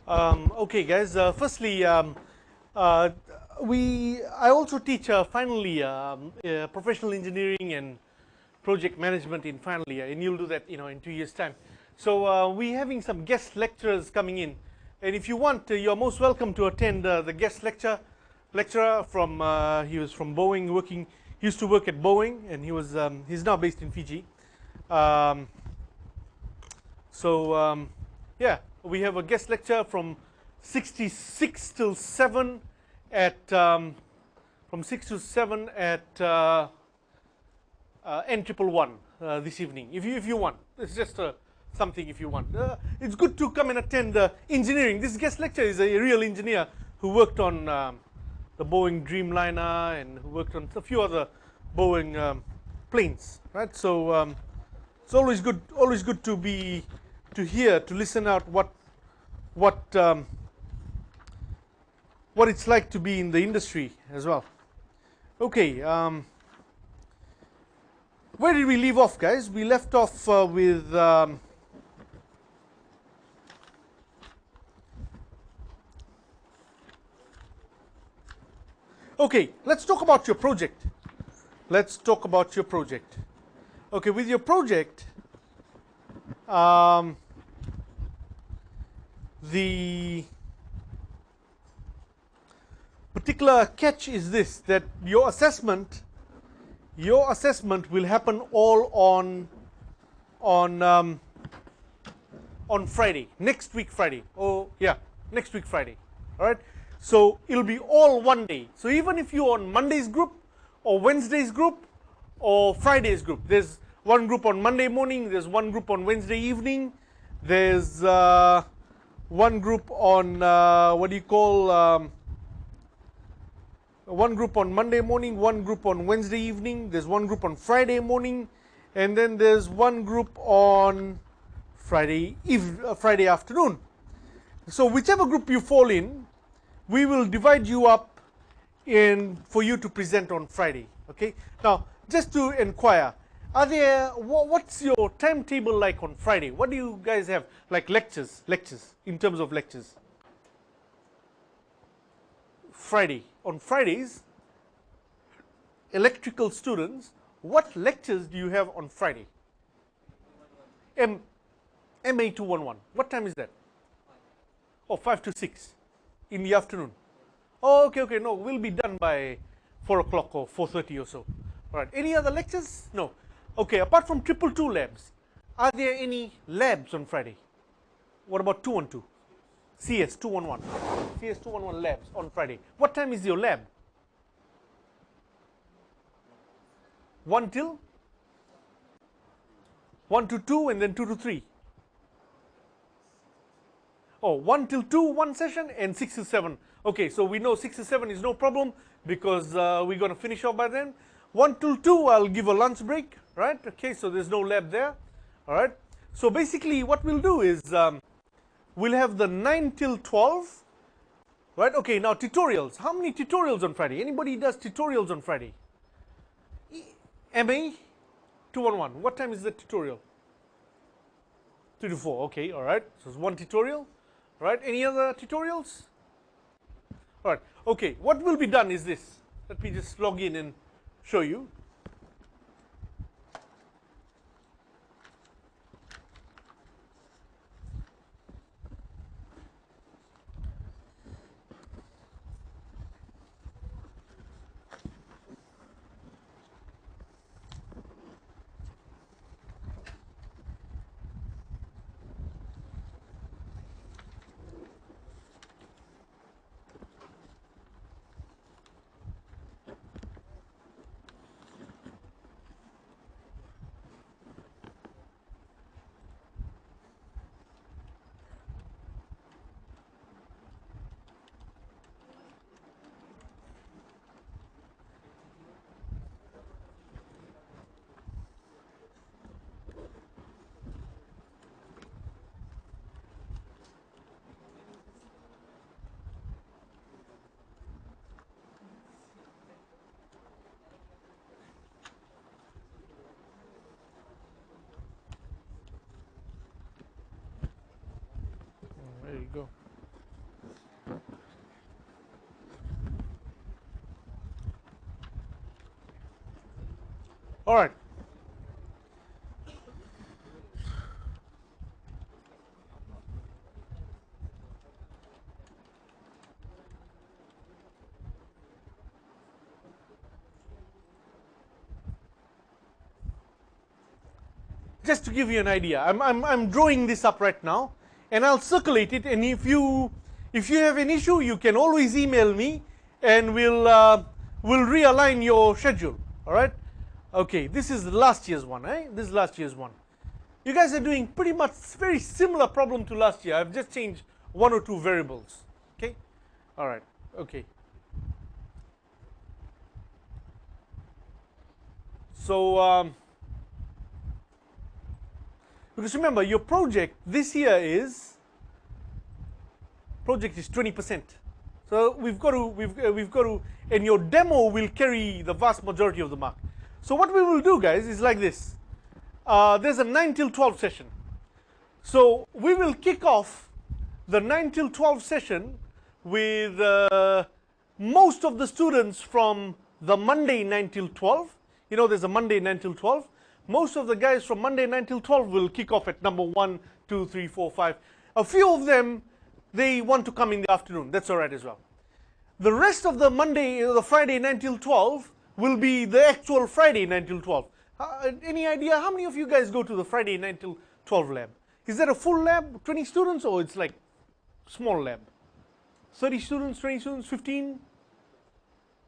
Okay, guys. Firstly, uh, I also teach final year professional engineering and project management in final year, and you'll do that, in 2 years' time. So we're having some guest lecturers coming in, and if you want, you're most welcome to attend the guest lecturer from. He was from Boeing, He used to work at Boeing, and he's now based in Fiji. Um, So yeah, we have a guest lecture from 66 till 7 at from 6 to 7 at N111 this evening. If you want, it's just something if you want. It's good to come and attend engineering. This guest lecture is a real engineer who worked on the Boeing Dreamliner and who worked on a few other Boeing planes, right? So it's always good to listen out what it's like to be in the industry as well. Okay, where did we leave off, guys? We left off with okay, let's talk about your project. Okay, with your project, the particular catch is this, that your assessment will happen all on Friday, next week Friday. Oh yeah, next week Friday. All right. So it'll be all one day. So even if you're on Monday's group or Wednesday's group or Friday's group, there's one group on Monday morning, there's one group on Wednesday evening, there's one group on one group on Monday morning, one group on Wednesday evening, there's one group on Friday morning, and then there's one group on Friday afternoon. So whichever group you fall in, we will divide you up for you to present on Friday. Okay. Now, just to inquire, what's your timetable like on Friday? What do you guys have, like lectures, in terms of lectures? On Fridays, electrical students, what lectures do you have on Friday? MA211. What time is that? Oh, 5 to 6 in the afternoon. Oh, okay. No, we'll be done by 4 o'clock or 4:30 or so. All right. Any other lectures? No. Okay. Apart from 222 labs, are there any labs on Friday? What about 212? CS 211. CS 211 labs on Friday. What time is your lab? 1 till 1 to 2 and then 2 to 3. Oh, 1 till 2, one session, and 6 to 7. Okay, so we know 6 to 7 is no problem because we're going to finish off by then. 1 till 2, I'll give a lunch break, right? Okay, so there's no lab there. All right. So basically what we'll do is we'll have the 9 till 12, right? Okay, now tutorials. How many tutorials on Friday? Anybody does tutorials on Friday? MA 211. What time is the tutorial? 3 to 4. Okay, all right. So it's one tutorial. All right. Any other tutorials? All right. Okay. What will be done is this. Let me just log in and show you. There you go. All right. Just to give you an idea, I'm drawing this up right now, and I'll circulate it. And if you have an issue, you can always email me, and we'll realign your schedule. All right? Okay, this is last year's one, eh? This is last year's one. You guys are doing pretty much very similar problem to last year. I've just changed one or two variables. Okay? All right. Okay. So because remember, your project this year is 20%. So we've got to, and your demo will carry the vast majority of the mark. So what we will do, guys, is like this. There's a 9 till 12 session. So we will kick off the 9 till 12 session with most of the students from the Monday 9 till 12. You know, there's a Monday 9 till 12. Most of the guys from Monday 9 till 12 will kick off at number 1, 2, 3, 4, 5. A few of them, they want to come in the afternoon. That's all right as well. The rest of the Friday 9 till 12 will be the actual Friday 9 till 12. Any idea how many of you guys go to the Friday 9 till 12 lab? Is that a full lab, 20 students, or it's like small lab? 30 students, 20 students, 15?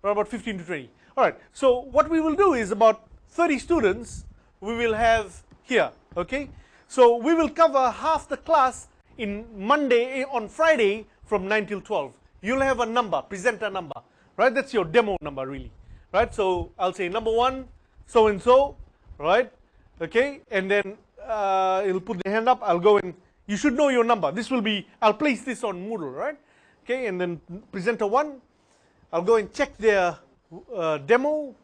Or about 15 to 20. All right, so what we will do is about 30 students we will have here, okay? So we will cover half the class on Friday from 9 till 12. You'll have a number, presenter number, right? That's your demo number, really, right? So I'll say number 1, so-and-so, right? Okay, and then it'll put the hand up. I'll go and you should know your number. This will be, I'll place this on Moodle, right? Okay, and then presenter 1, I'll go and check their demo,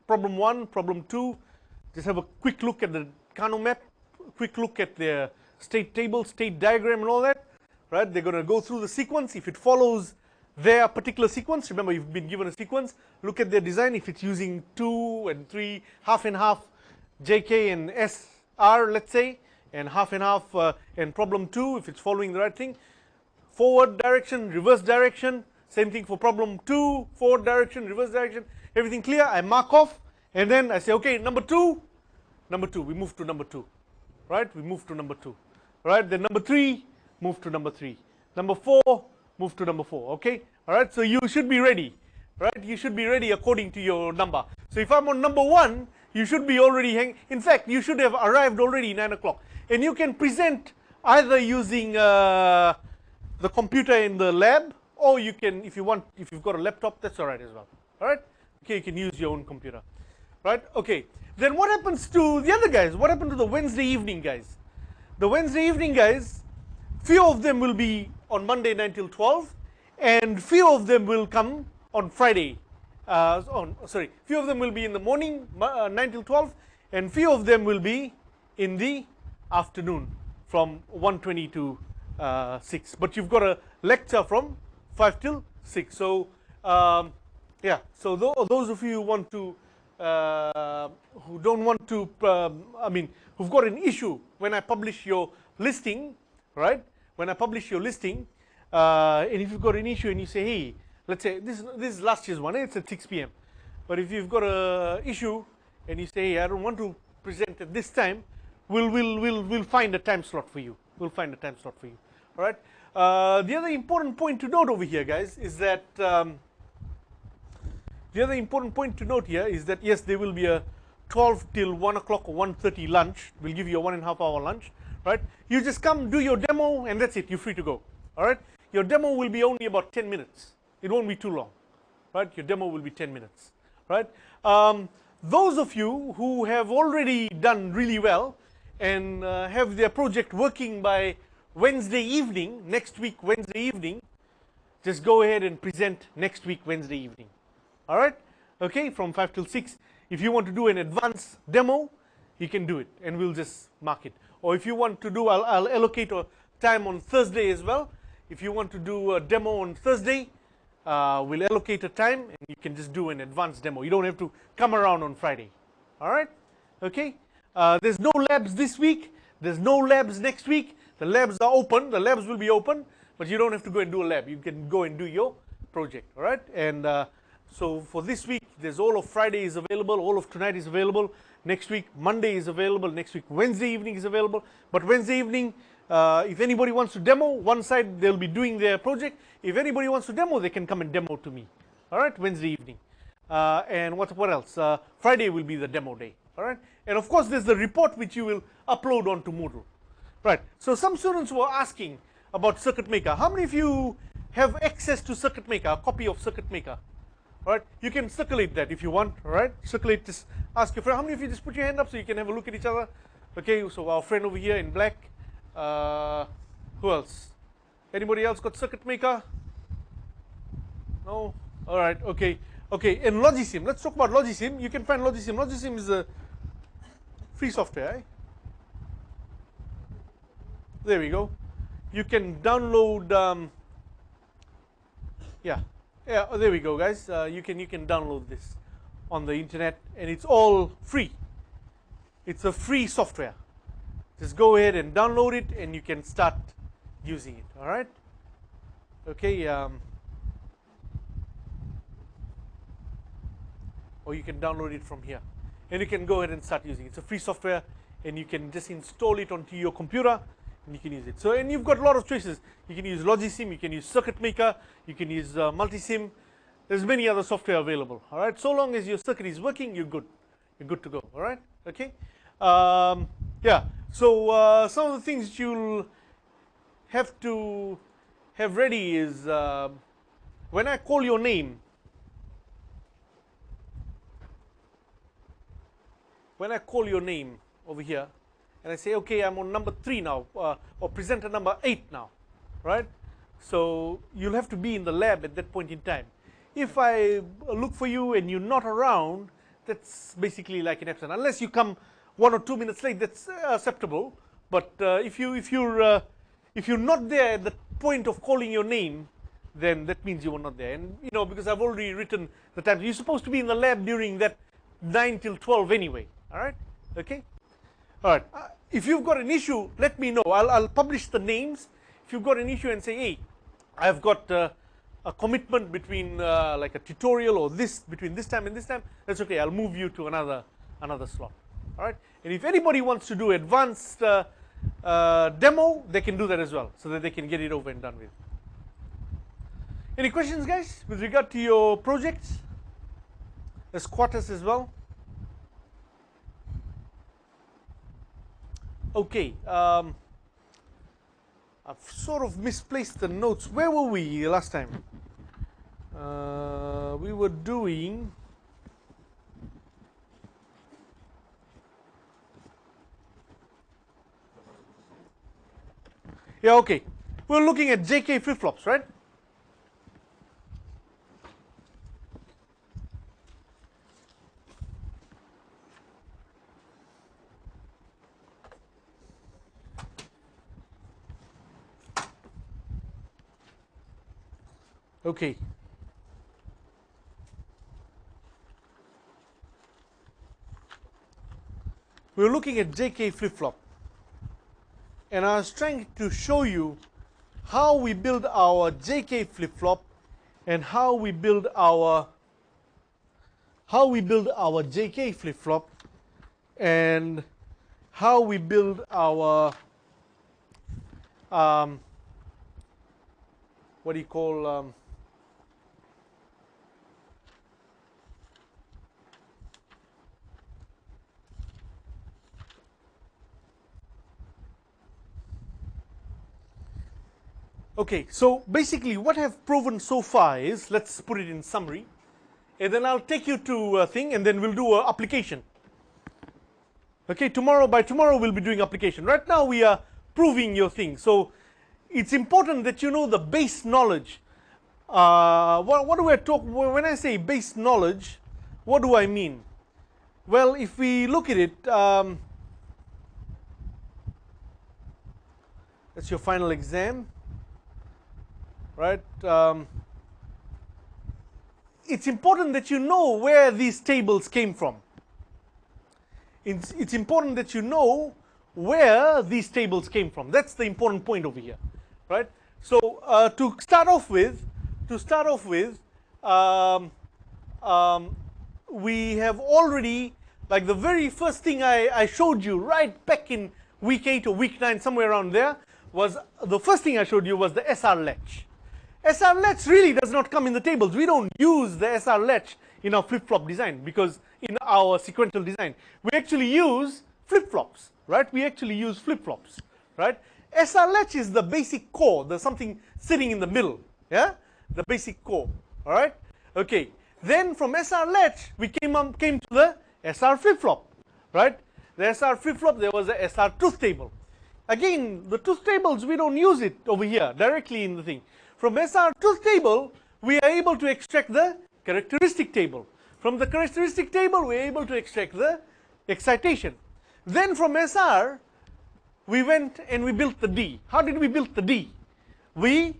problem 1, problem 2, just have a quick look at the Kano map, quick look at their state table, state diagram and all that, right? They're going to go through the sequence. If it follows their particular sequence, remember you've been given a sequence, look at their design. If it's using 2 and 3, half and half, JK and SR, let's say, and half and half and problem 2, if it's following the right thing, forward direction, reverse direction, same thing for problem 2, forward direction, reverse direction, everything clear, I mark off, and then I say, okay, number 2, we move to number 2, right? We move to number 2, right? Then number 3, move to number 3. Number 4, move to number 4, okay? All right, so you should be ready, right? You should be ready according to your number. So if I'm on number 1, you should be already in fact, you should have arrived already 9 o'clock. And you can present either using the computer in the lab, or you can, if you've got a laptop, that's all right as well, all right? Okay, you can use your own computer. Right, okay. Then what happens to the other guys? What happened to the Wednesday evening guys? The Wednesday evening guys, few of them will be on Monday 9 till 12, and few of them will come on Friday. Few of them will be in the morning, 9 till 12, and few of them will be in the afternoon from 1:20 to 6. But you've got a lecture from 5 till 6. So, yeah, so those of you who want to who don't want to, who've got an issue when I publish your listing, right? When I publish your listing, and if you've got an issue and you say, hey, let's say this is last year's one, it's at 6 p.m. But if you've got an issue and you say, hey, I don't want to present at this time, we'll find a time slot for you. We'll find a time slot for you. All right. The other important point to note over here, guys, is that yes, there will be a 12 till 1 o'clock or 1:30 lunch. We'll give you a 1.5 hour lunch, right? You just come, do your demo, and that's it. You're free to go, all right? Your demo will be only about 10 minutes. It won't be too long, right? Your demo will be 10 minutes, right? Those of you who have already done really well and have their project working by Wednesday evening, next week Wednesday evening, just go ahead and present next week Wednesday evening. All right, okay, from 5 till 6. If you want to do an advanced demo, you can do it, and we'll just mark it. Or if you want to do, I'll allocate a time on Thursday as well. if you want to do a demo on Thursday, we'll allocate a time and you can just do an advanced demo. You don't have to come around on Friday. All right? Okay? There's no labs this week. There's no labs next week. The labs are open. The labs will be open, but you don't have to go and do a lab. You can go and do your project. All right? And so for this week, there's all of Friday is available. All of tonight is available. Next week, Monday is available. Next week, Wednesday evening is available. But Wednesday evening, if anybody wants to demo, one side they'll be doing their project. If anybody wants to demo, they can come and demo to me. All right, Wednesday evening. And what else? Friday will be the demo day. All right, and of course there's the report which you will upload onto Moodle. Right. So some students were asking about Circuit Maker. How many of you have access to Circuit Maker? A copy of Circuit Maker. All right. You can circulate that if you want. All right. Circulate this. Ask your friend. How many of you just put your hand up so you can have a look at each other? Okay. So our friend over here in black. Who else? Anybody else got Circuit Maker? No? All right. Okay. Okay. And Logisim. Let's talk about Logisim. You can find Logisim. Logisim is a free software. Eh? There we go. You can download. Yeah. There we go, guys. You can download this on the internet, and it's all free. It's a free software. Just go ahead and download it, and you can start using it. All right. Okay. Or you can download it from here, and you can go ahead and start using it. It's a free software, and you can just install it onto your computer, and you can use it. So, and you've got a lot of choices. You can use Logisim, you can use Circuit Maker, you can use Multisim. There's many other software available. All right. So long as your circuit is working, you're good. You're good to go. All right. Okay. Yeah. So some of the things you'll have to have ready is when I call your name. When I call your name over here, and I say, okay, I'm on number 3 now, or presenter number 8 now, right? So you'll have to be in the lab at that point in time. If I look for you and you're not around, that's basically like an absent. Unless you come 1 or 2 minutes late, that's acceptable. But if you're not there at the point of calling your name, then that means you were not there. And you know, because I've already written the time, you're supposed to be in the lab during that 9 till 12 anyway. All right. Okay. All right. If you've got an issue, let me know. I'll publish the names. If you've got an issue and say, hey, I've got a commitment between like a tutorial or this between this time and this time, that's okay. I'll move you to another slot. All right. And if anybody wants to do advanced demo, they can do that as well, so that they can get it over and done with. Any questions, guys, with regard to your projects? There's quarters as well. Okay, I've sort of misplaced the notes. Where were we last time? We were doing... Yeah, okay. We're looking at JK flip-flops, right? Okay. We're looking at JK flip-flop. And I was trying to show you how we build our JK flip-flop and how we build our JK flip-flop and how we build our what do you call okay, so basically what I've proven so far is, let's put it in summary, and then I'll take you to a thing, and then we'll do an application. Okay, by tomorrow we'll be doing application. Right now we are proving your thing. So it's important that you know the base knowledge. What do I talk, when I say base knowledge, what do I mean? Well, if we look at it, that's your final exam. right? It's important that you know where these tables came from. It's important that you know where these tables came from. That's the important point over here, right? So to start off with, we have already, like the very first thing I showed you right back in week 8 or week 9, somewhere around there, was the first thing I showed you was the SR latch. SR latch really does not come in the tables. We don't use the SR latch in our flip-flop design, because in our sequential design, we actually use flip-flops, right? We actually use flip-flops, right? SR latch is the basic core, the something sitting in the middle, yeah? The basic core, all right? Okay, then from SR latch, we came to the SR flip-flop, right? The SR flip-flop, there was the SR truth table. Again, the truth tables, we don't use it over here, directly in the thing. From SR truth table, we are able to extract the characteristic table. From the characteristic table, we are able to extract the excitation. Then from SR, we went and we built the D. How did we build the D? We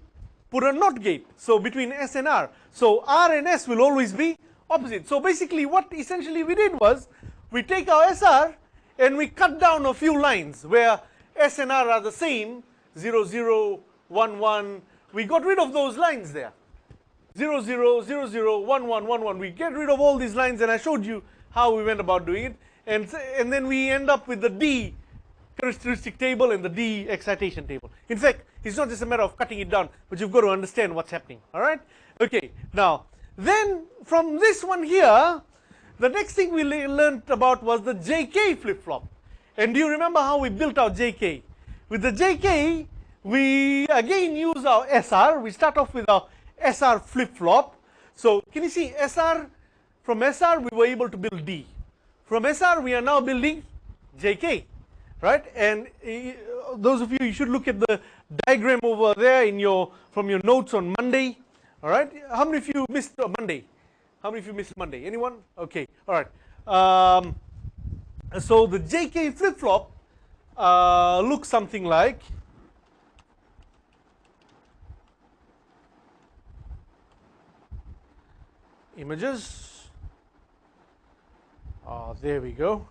put a NOT gate, so between S and R. So R and S will always be opposite. So basically what essentially we did was, we take our SR and we cut down a few lines where S and R are the same, 0, 0, 1, 1. We got rid of those lines there. 0, 0, 0, 0, 1, 1, 1, 1. We get rid of all these lines, and I showed you how we went about doing it. And then we end up with the D characteristic table and the D excitation table. In fact, it's not just a matter of cutting it down, but you've got to understand what's happening. All right? Okay, now, then from this one here, the next thing we learned about was the JK flip-flop. And do you remember how we built our JK? With the JK, we again use our SR. We start off with our SR flip-flop. So can you see SR? From SR, we were able to build D. From SR, we are now building JK, right? And those of you should look at the diagram over there in from your notes on Monday. All right? How many of you missed Monday? How many of you missed Monday? Anyone? Okay. All right. So the JK flip-flop looks something like images. There we go.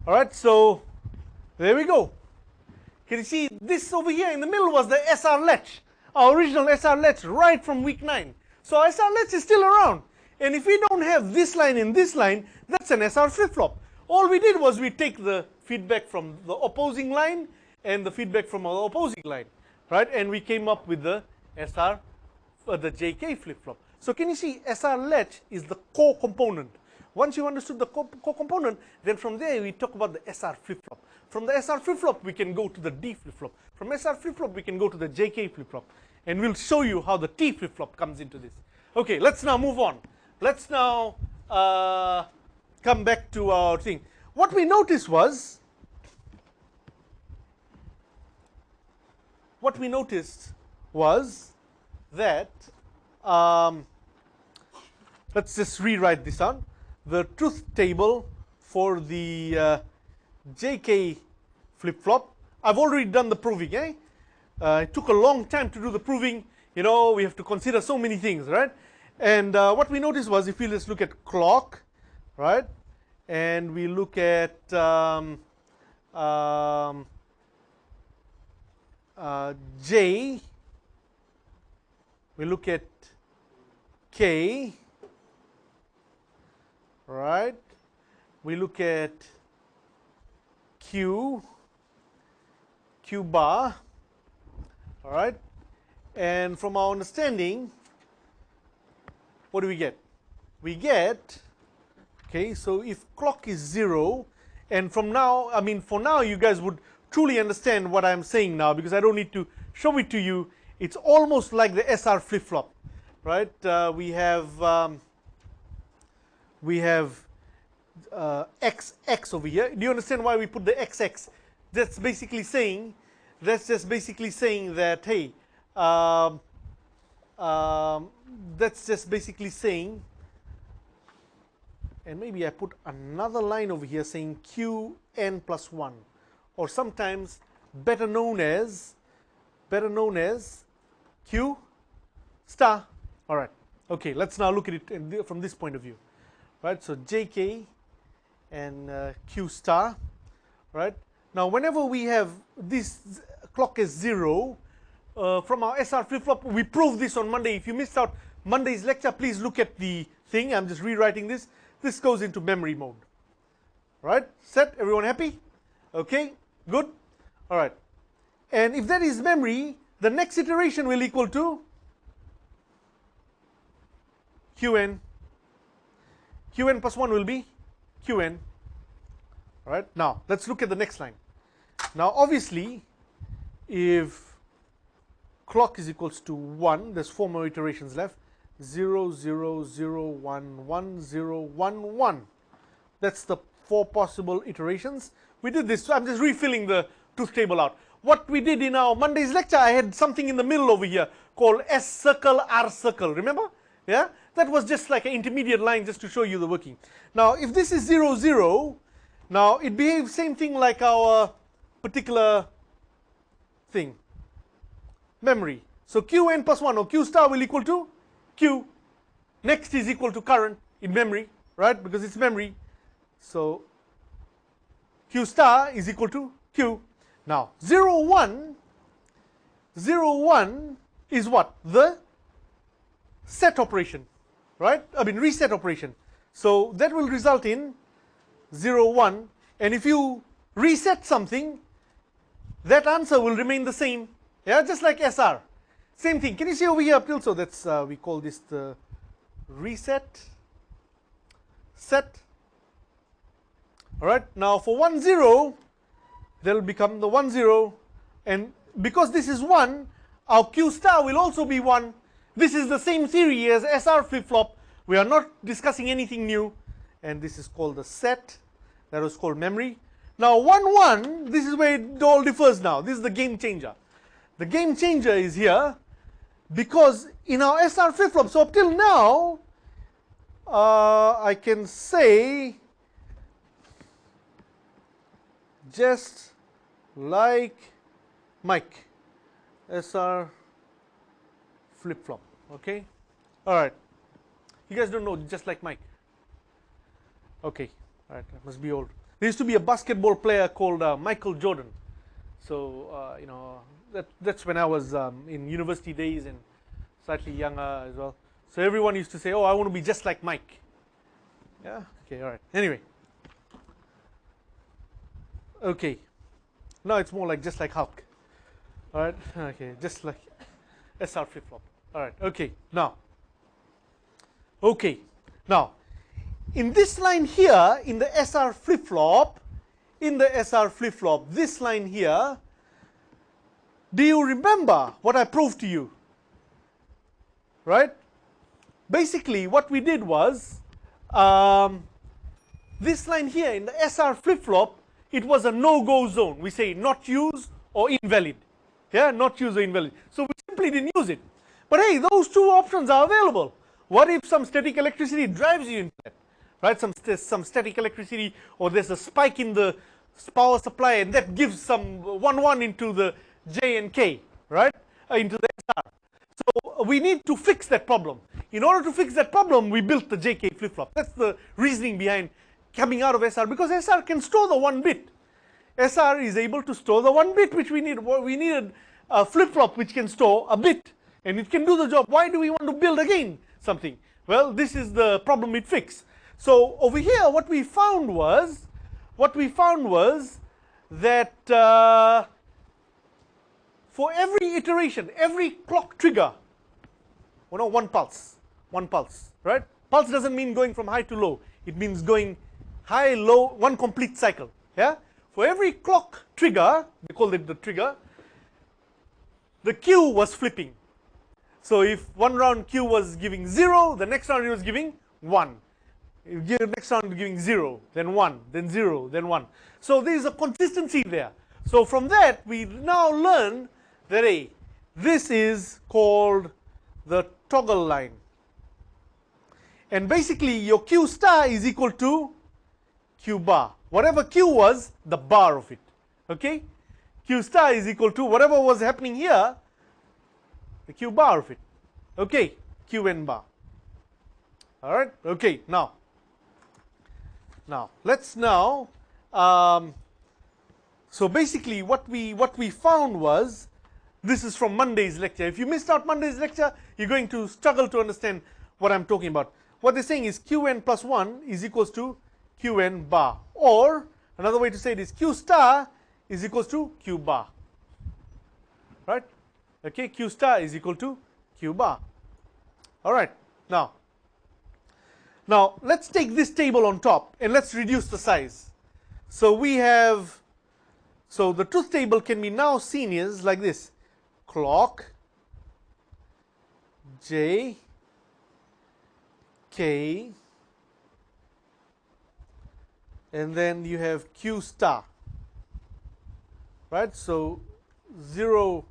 All right, so there we go. Can you see this over here in the middle was the SR latch, our original SR latch right from week 9. So SR latch is still around. And if we don't have this line and this line, that's an SR flip-flop. All we did was we take the feedback from the opposing line and the feedback from our opposing line, right? And we came up with the SR, the JK flip-flop. So can you see SR latch is the core component. Once you understood the core component, then from there we talk about the SR flip-flop. From the SR flip-flop, we can go to the D flip-flop. From SR flip-flop, we can go to the JK flip-flop. And we'll show you how the T flip-flop comes into this. Okay, let's now move on. Let's now come back to our thing. What we noticed was, that, let's just rewrite this on. The truth table for the JK flip-flop, I've already done the proving, eh? It took a long time to do the proving. You know, we have to consider so many things, right? And what we noticed was, if we just look at clock, right? And we look at J, we look at K, right? We look at Q bar, all right? And from our understanding, what do we get? We get, okay, so if clock is 0, and from now, I mean, for now, you guys would truly understand what I'm saying now, because I don't need to show it to you. It's almost like the SR flip-flop, right? We have XX over here. Do you understand why we put the XX? That's basically saying, just basically saying that, hey, that's just basically saying, and maybe I put another line over here saying Qn plus 1, or sometimes better known as better known as Q star. All right. Okay, let's now look at it from this point of view. Right, so JK and Q star. Right. Now, whenever we have this clock as 0, from our SR flip-flop, we proved this on Monday. If you missed out Monday's lecture, please look at the thing. I'm just rewriting this. This goes into memory mode. Right? Set? Everyone happy? Okay, good. All right. And if that is memory, the next iteration will equal to Qn. Qn plus 1 will be Qn. All right. Now, let's look at the next line. Now, obviously, if clock is equals to 1, there's 4 more iterations left. 0, 0, 0, 1, 1, 0, 1, 1. That's the 4 possible iterations. We did this, so I'm just refilling the truth table out. What we did in our Monday's lecture, I had something in the middle over here called S circle, R circle. Remember? Yeah? That was just like an intermediate line just to show you the working. Now, if this is 0, 0, now it behaves same thing like our particular thing. Memory. So Qn plus 1 or Q star will equal to Q. Next is equal to current in memory, right? Because it's memory. So Q star is equal to Q. Now 0, 1, 0, 1 is what? The set operation, right? I mean reset operation. So that will result in 0, 1. And if you reset something, that answer will remain the same. Yeah, just like SR. Same thing. Can you see over here up till? So that's, we call this the reset set. All right. Now for 1, 0, they'll become the 1, 0. And because this is 1, our Q star will also be 1. This is the same theory as SR flip-flop. We are not discussing anything new. And this is called the set. That was called memory. Now 1, 1, this is where it all differs now. This is the game changer. The game changer is here because in our SR flip-flop, so up till now, I can say just like Mike, SR flip-flop, okay? All right. You guys don't know just like Mike. Okay, all right, that must be old. There used to be a basketball player called Michael Jordan. So, you know, that's when I was in university days and slightly younger as well. So everyone used to say, oh, I want to be just like Mike. Yeah, okay, all right. Anyway. Okay. Now it's more like just like Hulk. All right, okay, just like SR flip-flop. All right, okay, now. Okay, now, in this line here, in the SR flip-flop, this line here, do you remember what I proved to you? Right? Basically, what we did was, this line here in the SR flip-flop, it was a no-go zone. We say not used or invalid. Yeah, not used or invalid. So we simply didn't use it. But hey, those two options are available. What if some static electricity drives you into that? Right? Some static electricity, or there's a spike in the power supply and that gives some 1, 1 into the J and K, right? Into the SR. So we need to fix that problem. In order to fix that problem, we built the JK flip-flop. That's the reasoning behind coming out of SR, because SR can store the 1 bit. SR is able to store the 1 bit which we need. We needed a flip-flop which can store a bit and it can do the job. Why do we want to build again something? Well, this is the problem it fixed. So over here what we found was that for every iteration, every clock trigger, well, no, one pulse, right? Pulse doesn't mean going from high to low. It means going high, low, one complete cycle. Yeah. For every clock trigger, they call it the trigger, the Q was flipping. So if one round Q was giving 0, the next round it was giving 1. The next round giving 0, then 1, then 0, then 1. So there is a consistency there. So from that we now learn that hey, this is called the toggle line. And basically your Q star is equal to Q bar. Whatever Q was, the bar of it. Okay? Q star is equal to whatever was happening here, the q bar of it. Okay, qn bar. All right. Okay. Now let's now. So basically, what we found was, this is from Monday's lecture. If you missed out Monday's lecture, you're going to struggle to understand what I'm talking about. What they're saying is qn plus 1 is equals to qn bar, or another way to say it is q star is equals to q bar. Right? Okay, q star is equal to q bar. All right. Now let's take this table on top and let's reduce the size. So we have, so the truth table can be now seen as like this: clock, J, K, and then you have Q star, right? So 0,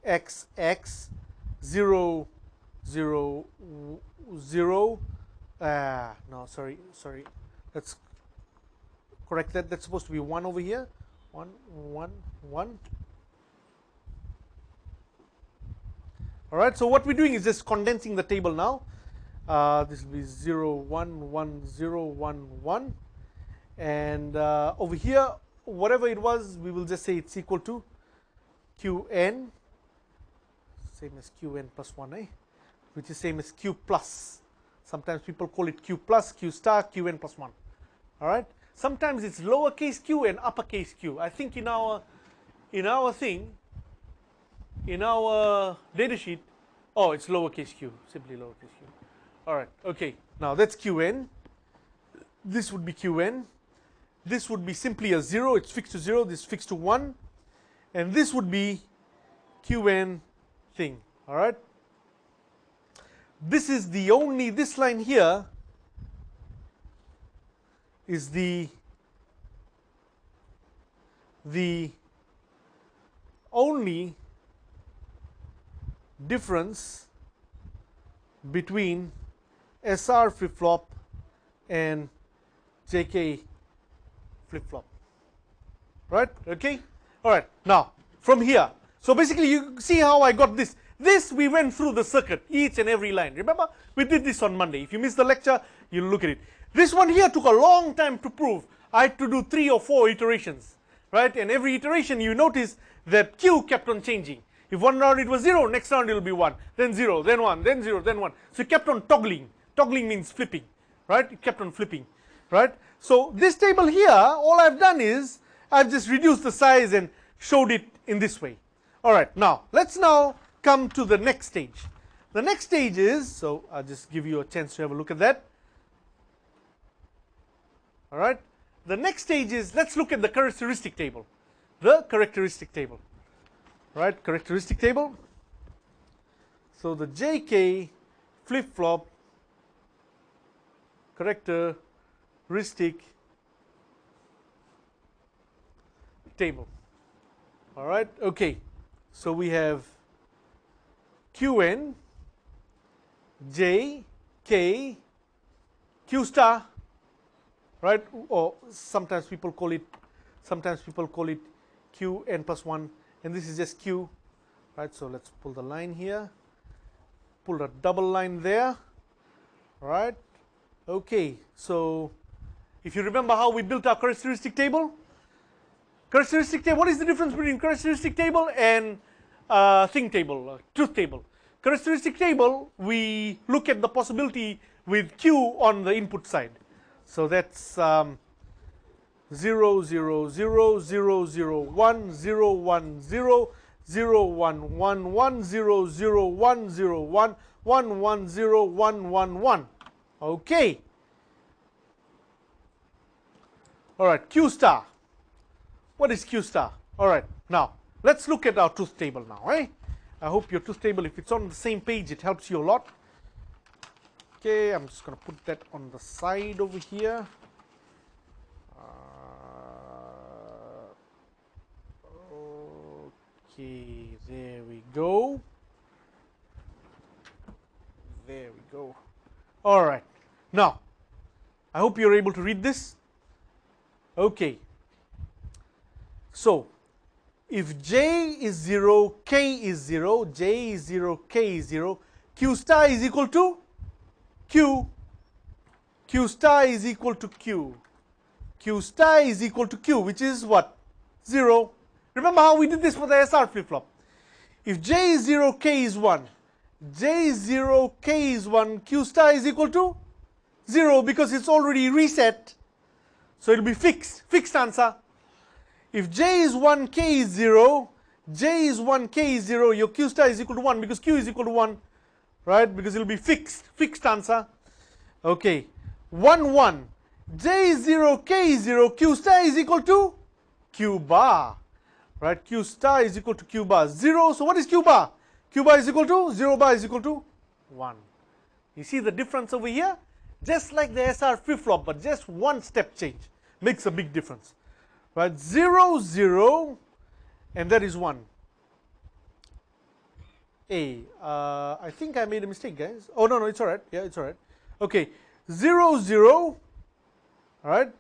X, X, 0, 0, 0, no, sorry, let's correct that. That's supposed to be 1 over here. 1, 1, 1. All right, so what we're doing is just condensing the table now. This will be 0, 1, 1, 0, 1, 1. And over here, whatever it was, we will just say it's equal to Qn, same as Qn plus 1, which is same as Q plus. Sometimes people call it Q plus, Q star, Qn plus 1. All right. Sometimes it's lowercase q and uppercase q. I think in our data sheet, oh, it's lowercase q, simply lowercase q. All right. Okay. Now that's Qn. This would be Qn. This would be simply a 0. It's fixed to 0. This is fixed to 1. And this would be Qn thing. All right. This is the only, this line here is the only difference between SR flip-flop and JK flip-flop. Right? Okay? Alright, now from here. So basically you see how I got this. This we went through the circuit, each and every line. Remember? We did this on Monday. If you missed the lecture, you'll look at it. This one here took a long time to prove. I had to do 3 or 4 iterations. Right? And every iteration you notice that Q kept on changing. If one round it was 0, next round it will be 1, then 0, then 1, then 0, then 1. So it kept on toggling. Toggling means flipping. Right? It kept on flipping. Right? So this table here, all I've done is I've just reduced the size and showed it in this way. Alright, now let's now come to the next stage. The next stage is, so I'll just give you a chance to have a look at that. Alright, the next stage is, let's look at the characteristic table. The characteristic table. Right, characteristic table. So the JK flip-flop characteristic table. Alright, okay. So we have Qn, J, K, Q star, right? Or sometimes people call it Qn plus 1, and this is just Q, right? So let's pull the line here, pull a double line there, right? Okay, so if you remember how we built our characteristic table, what is the difference between characteristic table and thing table, truth table? Characteristic table, we look at the possibility with Q on the input side. So that's 0, 0, 0, 0, 0, 1, 0, 1, 0, 0, 1, 1, 1, 0, 0, 1, 0, 1, 1, 1, 0, 1, 1, 1. Okay. Alright, Q star. What is Q star? Alright, now let's look at our truth table now, eh? I hope your truth table, if it's on the same page, it helps you a lot. Okay, I'm just going to put that on the side over here. Okay, there we go. There we go. Alright, now, I hope you're able to read this. Okay. So, if j is 0, k is 0, j is 0, k is 0, q star is equal to q. Q star is equal to q. Q star is equal to q, which is what? 0. Remember how we did this for the SR flip-flop. If j is 0, k is 1. J is 0, k is 1, q star is equal to 0 because it's already reset. So it will be fixed answer. If j is 1, k is 0, j is 1, k is 0, your q star is equal to 1 because q is equal to 1, right? Because it will be fixed answer. Okay, 1, 1. J is 0, k is 0, q star is equal to q bar, right? Q star is equal to q bar, 0. So what is q bar? Q bar is equal to 0 bar is equal to 1. You see the difference over here? Just like the SR flip-flop, but just one step change makes a big difference. Right, 0, 0, and that is 1. I think I made a mistake, guys. Oh, no, it's all right. Yeah, it's all right. Okay, 0, 0, all right.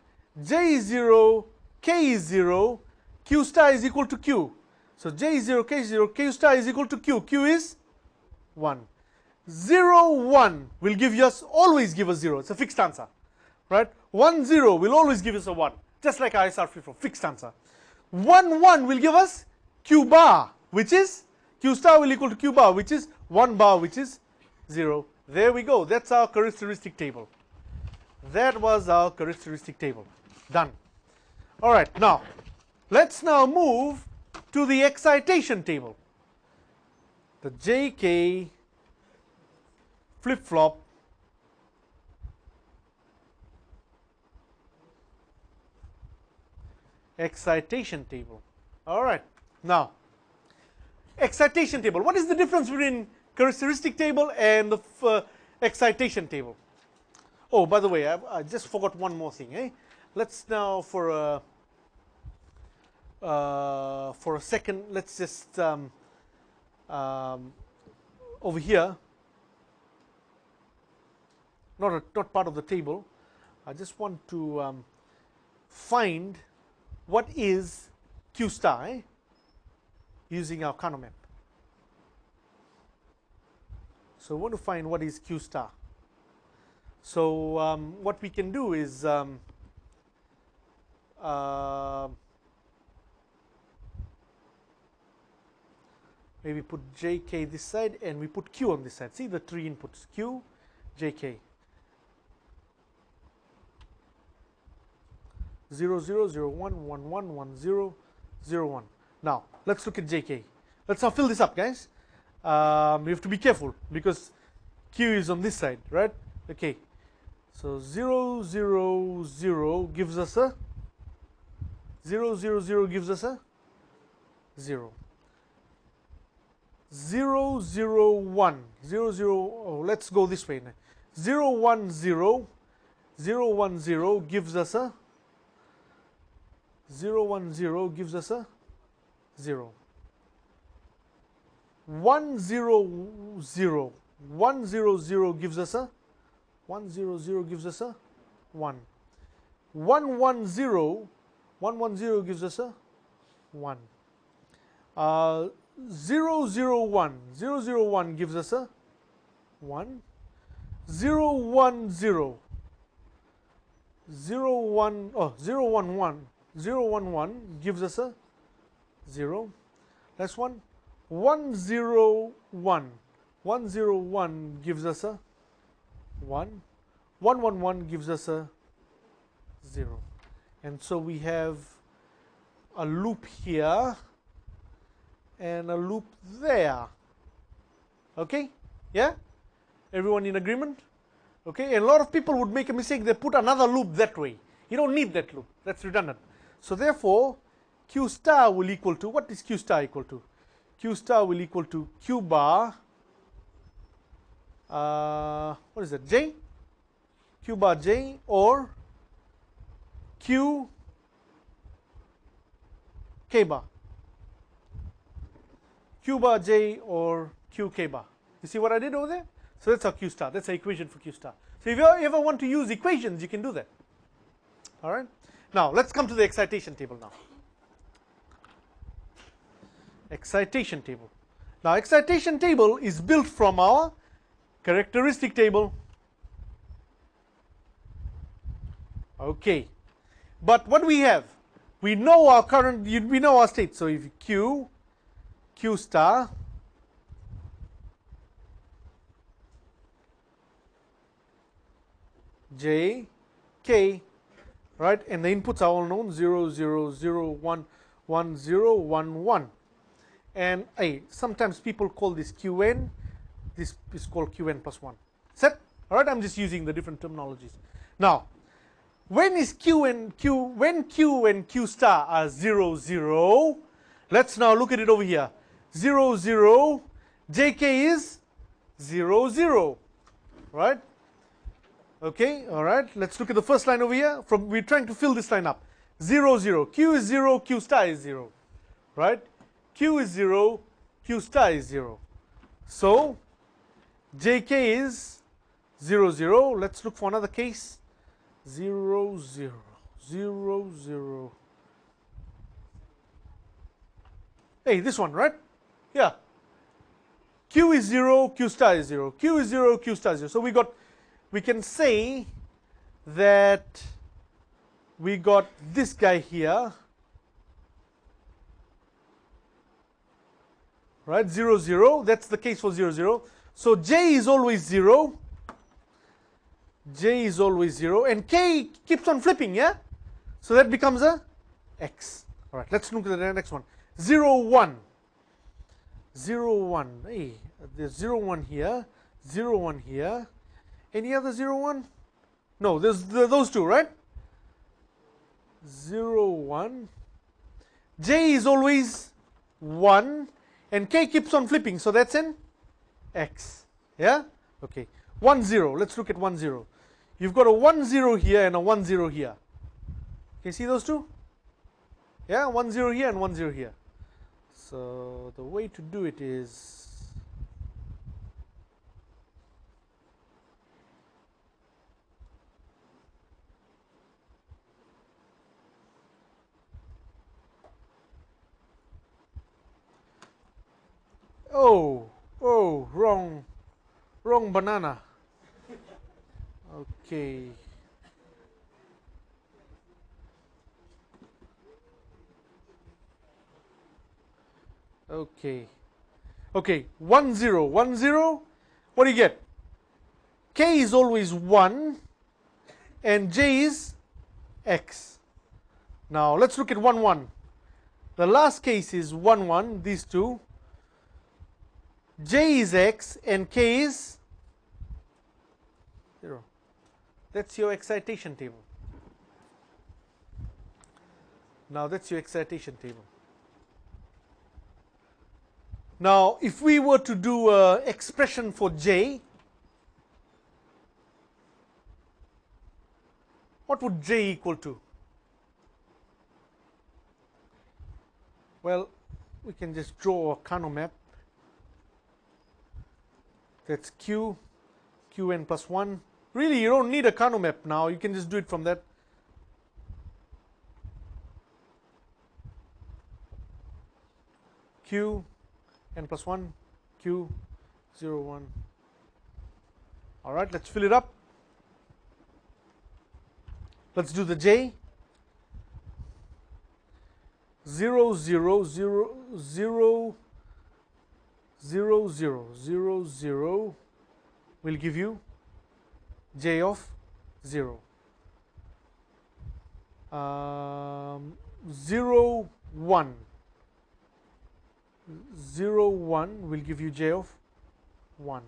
J is 0, k is 0, q star is equal to q. So j is 0, k is 0, q star is equal to q. Q is 1. 0, 1 will always give us 0. It's a fixed answer, right? 1, 0 will always give us a 1. Just like ISR flip-flop, fixed answer. 1, 1 will give us q bar, which is q star will equal to q bar, which is 1 bar, which is 0. There we go. That's our characteristic table. That was our characteristic table. Done. All right. Now, let's now move to the excitation table. The JK flip-flop excitation table. All right. Now, excitation table. What is the difference between characteristic table and the excitation table? Oh, by the way, I just forgot one more thing. Let's now for a second, let's just over here. Not part of the table. I just want to find what is q star using our Kano map. So we want to find what is q star. So what we can do is maybe put JK this side and we put Q on this side. See the three inputs, Q, JK. 0, 0, 0, 1, 1, 1, 1, 0, 0, 1. Now, let's look at JK. Let's now fill this up, guys. We have to be careful because Q is on this side, right? Okay. So 0, 0, 0 gives us a 0, 0, 0 gives us a 0. 0, 0, 1. 0, 0, oh, let's go this way now. 0, 1, 0. 0, 1, 0 gives us a 0, 1, 0 gives us a 0. 1, 0, 0. 1, 0, 0 gives us a 1, 0, 0 gives us a 1. 1, 1, 0. 1, 1, 0 gives us a 1. 0, 0, 1. 0, 0, 1 gives us a 1. 0, 1, 0. 0, 1, oh, 0, 1, 1. 0, 1, 1 gives us a 0. Last one. 1, 0, 1. 1, 0, 1 gives us a 1. 1, 1, 1 gives us a 0. And so we have a loop here and a loop there. Okay? Yeah? Everyone in agreement? Okay? And a lot of people would make a mistake. They put another loop that way. You don't need that loop. That's redundant. So therefore, Q star will equal to, what is Q star equal to? Q star will equal to Q bar, what is that, J? Q bar J or Q K bar. Q bar J or Q K bar. You see what I did over there? So that's our Q star. That's the equation for Q star. So if you ever want to use equations, you can do that. All right. Now let's come to the excitation table now. excitation table. Now, excitation table is built from our characteristic table. Okay. But what do we have? We know our current, we know our state. So if Q star, J, K, right? And the inputs are all known, 0, 0, 0, 1, 1, 0, 1, 1. And sometimes people call this Qn. This is called Qn plus 1. Set? All right, I'm just using the different terminologies. Now, when Q and Q star are 0, 0, let's now look at it over here. 0, 0, JK is 0, 0, right? Okay, all right, let's look at the first line over here. We're trying to fill this line up. 0, 0, Q is 0, Q star is 0, right? Q is 0, Q star is 0. So, JK is 0, 0. Let's look for another case. 0, 0, 0, 0. Hey, this one, right? Yeah. Q is 0, Q star is 0. Q is 0, Q star is 0. So we can say that we got this guy here, right? 0, 0. That's the case for 0, 0. So J is always 0. J is always 0. And K keeps on flipping, yeah? So that becomes a X. All right, let's look at the next one. 0, 1. 0, 1. Hey, there's 0, 1 here. 0, 1 here. Any other 0, 1? No, there's those two, right? 0, 1. J is always 1. And K keeps on flipping, so that's an X. Yeah? Okay. 1, 0. Let's look at 1, 0. You've got a 1, 0 here and a 1, 0 here. Can you see those two? Yeah, 1, 0 here and 1, 0 here. So the way to do it is, wrong banana. Okay. Okay, 1, 0, 1, 0. What do you get? K is always 1 and J is X. Now let's look at 1, 1. The last case is 1, 1, these two. J is X and K is 0. That's your excitation table. Now that's your excitation table. Now if we were to do an expression for J, what would J equal to? Well, we can just draw a Carnot map. That's Q, Qn plus 1. Really, you don't need a Carnot map now. You can just do it from that. Q, n plus 1, Q, 0, 1. All right, let's fill it up. Let's do the J. 0, 0, 0, 0, 0, 0, 0, 0 will give you J of 0. 0, 1. 0, 1 will give you J of 1.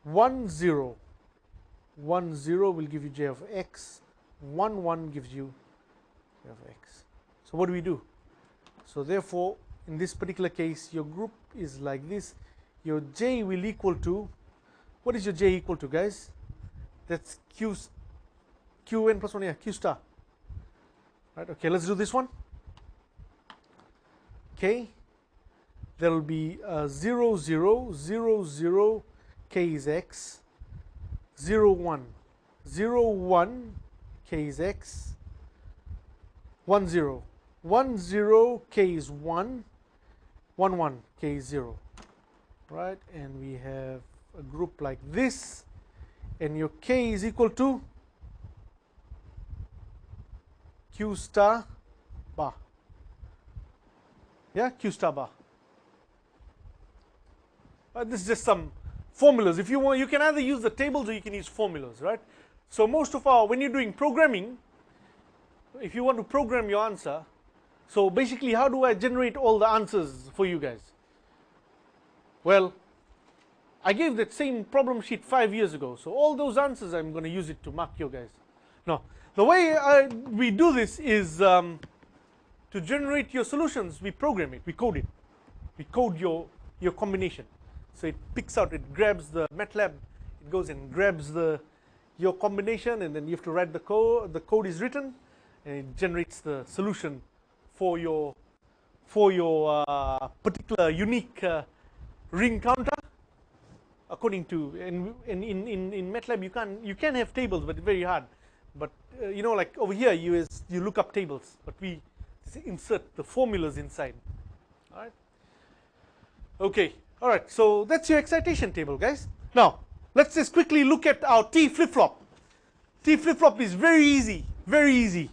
1, 0. 1, 0 will give you J of X. 1, 1 gives you J of X. So what do we do? So therefore, in this particular case, your group is like this. Your J will equal to, what is your J equal to, guys? That's Qn plus 1, yeah, Q star. Right, okay, let's do this one. Okay, there will be 0, 0, 0, 0, K is X. 0, 1, 0, 1, K is X. 1, 0, 1 0, k is 1, 1 1, k is 0, right? And we have a group like this, and your k is equal to q star bar. Yeah, q star bar. This is just some formulas. If you want, you can either use the tables or you can use formulas, right? So most of our, when you're doing programming, if you want to program your answer, so basically how do I generate all the answers for you guys? Well, I gave that same problem sheet 5 years ago, so all those answers I'm going to use it to mark you guys. Now, the way we do this is to generate your solutions, we program it, we code it. We code your combination. So it picks out, it grabs the MATLAB, it goes and grabs your combination, and then you have to write the code. The code is written, and it generates the solution for your particular unique ring counter. According to, and in MATLAB you can have tables, but it's very hard. But you know, like over here you look up tables, but we insert the formulas inside. All right. Okay. All right. So that's your excitation table, guys. Now let's just quickly look at our T flip-flop. T flip-flop is very easy. Very easy.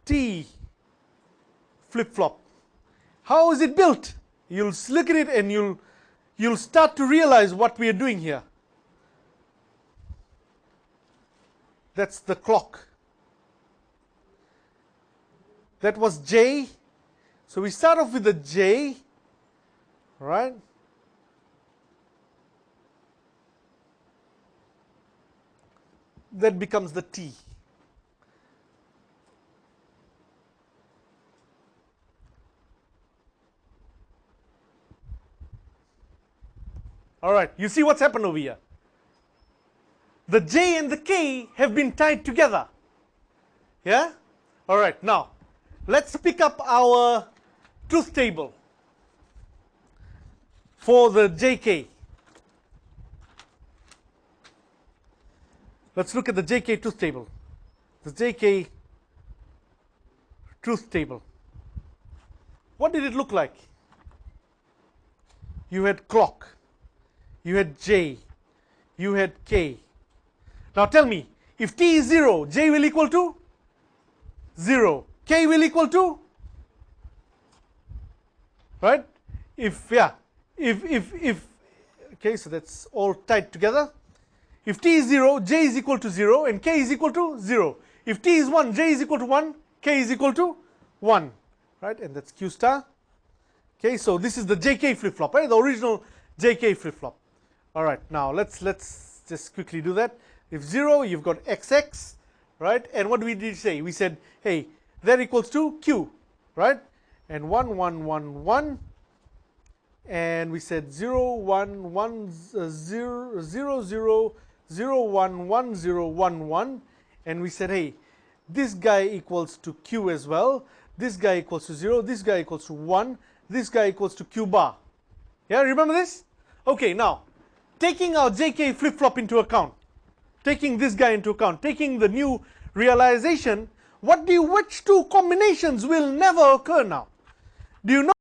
T flip-flop. How is it built? You'll look at it and you'll start to realize what we are doing here. That's the clock. That was J. So we start off with the J, right? That becomes the T. All right, you see what's happened over here? The J and the K have been tied together. Yeah? All right, now let's pick up our truth table for the JK. Let's look at the JK truth table. The JK truth table. What did it look like? You had clock. You had J, you had K. Now tell me, if T is 0, J will equal to 0, K will equal to, right? Okay, so that's all tied together. If T is 0, J is equal to 0 and K is equal to 0. If T is 1, J is equal to 1, K is equal to 1, right? And that's Q star. Okay, so this is the JK flip-flop, right? The original JK flip-flop. All right, now let's just quickly do that. If 0, you've got XX, right? And what did we say? We said, hey, that equals to Q, right? And 1 1 1 1, and we said 0 1 1 0 0 0 0 1 1 0 1 1, and we said, hey, this guy equals to Q as well. This guy equals to 0. This guy equals to 1. This guy equals to Q bar. Yeah, remember this? Okay, now, taking our JK flip-flop into account, taking this guy into account, taking the new realization, which two combinations will never occur now? Do you know?